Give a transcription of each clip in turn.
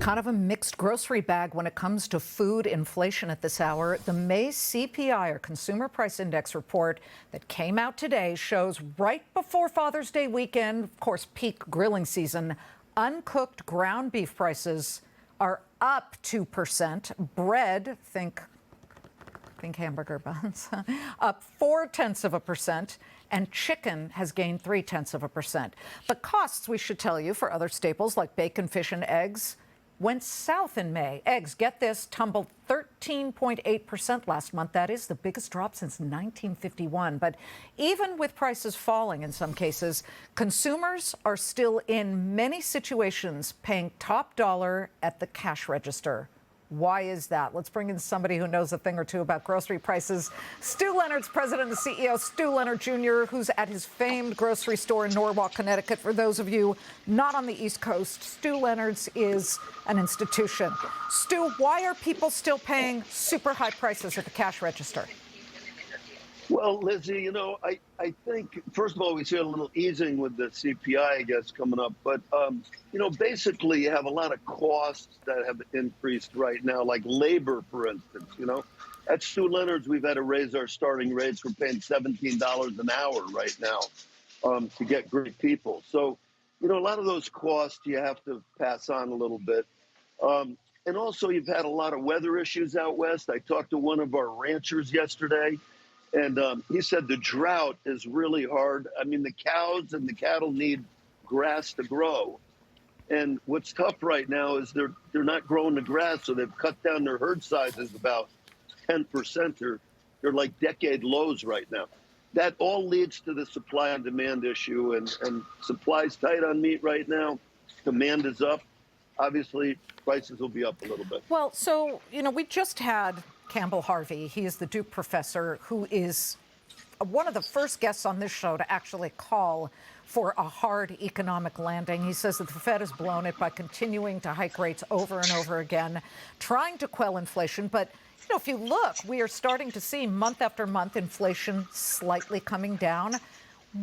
Kind of a mixed grocery bag when it comes to food inflation at this hour. The May CPI, or Consumer Price Index report that came out today, shows right before Father's Day weekend, of course, peak grilling season, uncooked ground beef prices are up 2%. Bread, think hamburger buns, up 0.4%, and chicken has gained 0.3%. But costs, we should tell you, for other staples like bacon, fish, and eggs went south in May. Eggs, get this, tumbled 13.8% last month. That is the biggest drop since 1951. But even with prices falling in some cases, consumers are still in many situations paying top dollar at the cash register. Why is that? Let's bring in somebody who knows a thing or two about grocery prices. Stu Leonard's president and CEO, Stu Leonard Jr., who's at his famed grocery store in Norwalk, Connecticut. For those of you not on the East Coast, Stu Leonard's is an institution. Stu, why are people still paying super high prices at the cash register? Well, Lizzie, I think, first of all, we see a little easing with the CPI, I guess, coming up. But, basically, you have a lot of costs that have increased right now, like labor, for instance. At Stu Leonard's, we've had to raise our starting rates. We're paying $17 an hour right now to get great people. So, a lot of those costs you have to pass on a little bit. And also, you've had a lot of weather issues out west. I talked to one of our ranchers yesterday. And he said the drought is really hard. I mean, the cows and the cattle need grass to grow. And what's tough right now is they're not growing the grass, so they've cut down their herd sizes about 10%. They're like decade lows right now. That all leads to the supply and demand issue, and supply's tight on meat right now. Demand is up. Obviously, prices will be up a little bit. Well, so, we just had Campbell Harvey. He is the Duke professor who is one of the first guests on this show to actually call for a hard economic landing. He says that the Fed has blown it by continuing to hike rates over and over again, trying to quell inflation. But, if you look, we are starting to see month after month inflation slightly coming down.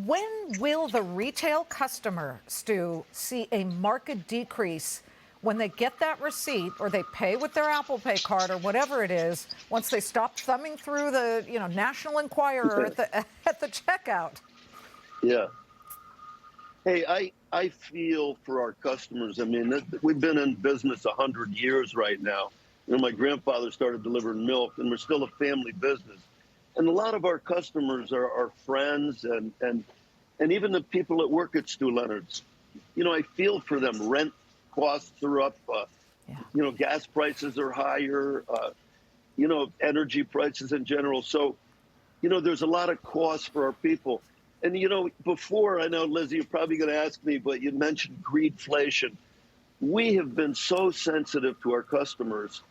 When will the retail customer, Stu, see a market decrease when they get that receipt or they pay with their Apple Pay card or whatever it is, once they stop thumbing through the National Enquirer at the checkout? Yeah. Hey, I feel for our customers. I mean, we've been in business 100 years right now. My grandfather started delivering milk, and we're still a family business. And a lot of our customers are our friends and even the people that work at Stu Leonard's. I feel for them. Rent costs are up, gas prices are higher, energy prices in general. So, there's a lot of costs for our people. And, before, I know, Lizzie, you're probably going to ask me, but you mentioned greedflation. We have been so sensitive to our customers.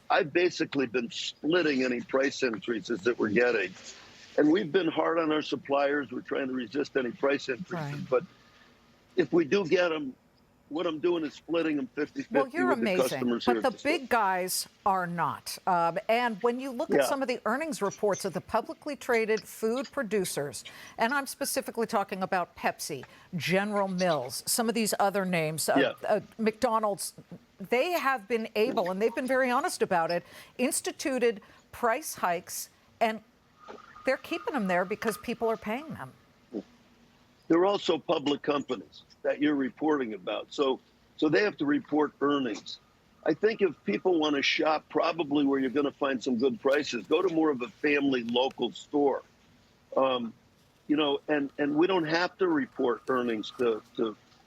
I've basically been splitting any price increases that we're getting. And we've been hard on our suppliers. We're trying to resist any price increases. Right. But if we do get them, what I'm doing is splitting them 50-50 well, you're with amazing, the customers. but the big guys are not. And when you look at some of the earnings reports of the publicly traded food producers, and I'm specifically talking about Pepsi, General Mills, some of these other names, McDonald's, they have been able, and they've been very honest about it, instituted price hikes, and they're keeping them there because people are paying them. They're also public companies that you're reporting about. So they have to report earnings. I think if people want to shop, probably where you're going to find some good prices, go to more of a family local store. And we don't have to report earnings to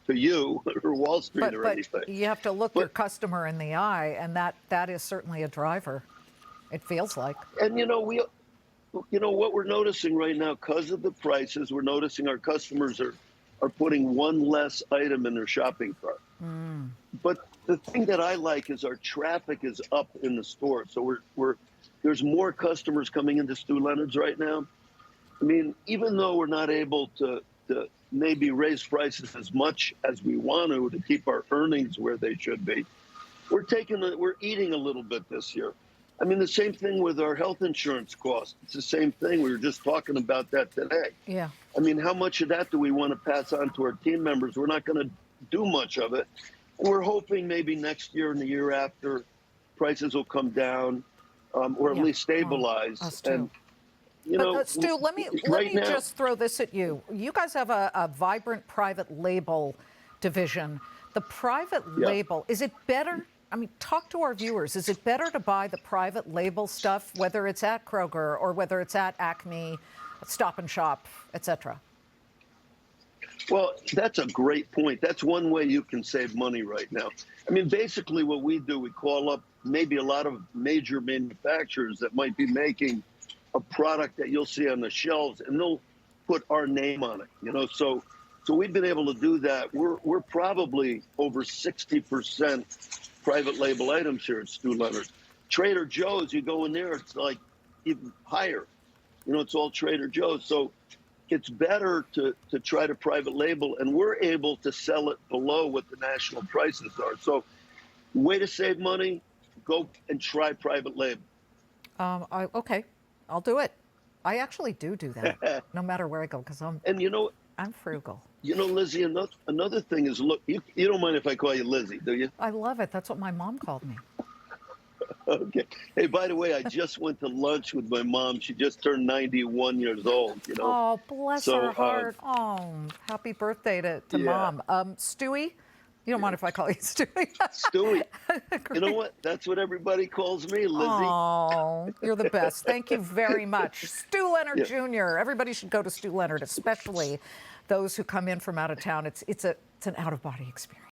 you or Wall Street or anything. You have to look your customer in the eye, and that is certainly a driver, it feels like. And, what we're noticing right now, because of the prices, we're noticing our customers are putting one less item in their shopping cart. But the thing that I like is our traffic is up in the store. So there's more customers coming into Stu Leonard's right now. I mean, even though we're not able to maybe raise prices as much as we want to keep our earnings where they should be, we're eating a little bit this year. I mean, the same thing with our health insurance costs. It's the same thing. We were just talking about that today. Yeah. I mean, how much of that do we want to pass on to our team members? We're not going to do much of it. We're hoping maybe next year and the year after, prices will come down, or at Yeah, least well, stabilize. us too. And you But know, Stu, let me right now, just throw this at you. You guys have a vibrant private label division. The private yeah. label, is it better? I mean, talk to our viewers. Is it better to buy the private label stuff, whether it's at Kroger or whether it's at Acme, Stop and Shop, et cetera? Well, that's a great point. That's one way you can save money right now. I mean, basically, what we do, we call up maybe a lot of major manufacturers that might be making a product that you'll see on the shelves, and they'll put our name on it. So we've been able to do that. We're probably over 60% private label items here at Stu Leonard. Trader Joe's, you go in there, it's like even higher. It's all Trader Joe's. So it's better to try to private label, and we're able to sell it below what the national prices are. So way to save money, go and try private label. Okay, I'll do it. I actually do that, no matter where I go, because I'm frugal. Lizzie, another thing is, look, you don't mind if I call you Lizzie, do you? I love it. That's what my mom called me. Okay. Hey, by the way, I just went to lunch with my mom. She just turned 91 years old, Oh, bless her heart. Happy birthday to yeah. Mom. Stewie? You don't mind if I call you Stewie? Stewie. You know what? That's what everybody calls me, Lizzie. Oh, you're the best. Thank you very much. Stu Leonard Jr. Everybody should go to Stu Leonard, especially those who come in from out of town. It's an out-of-body experience.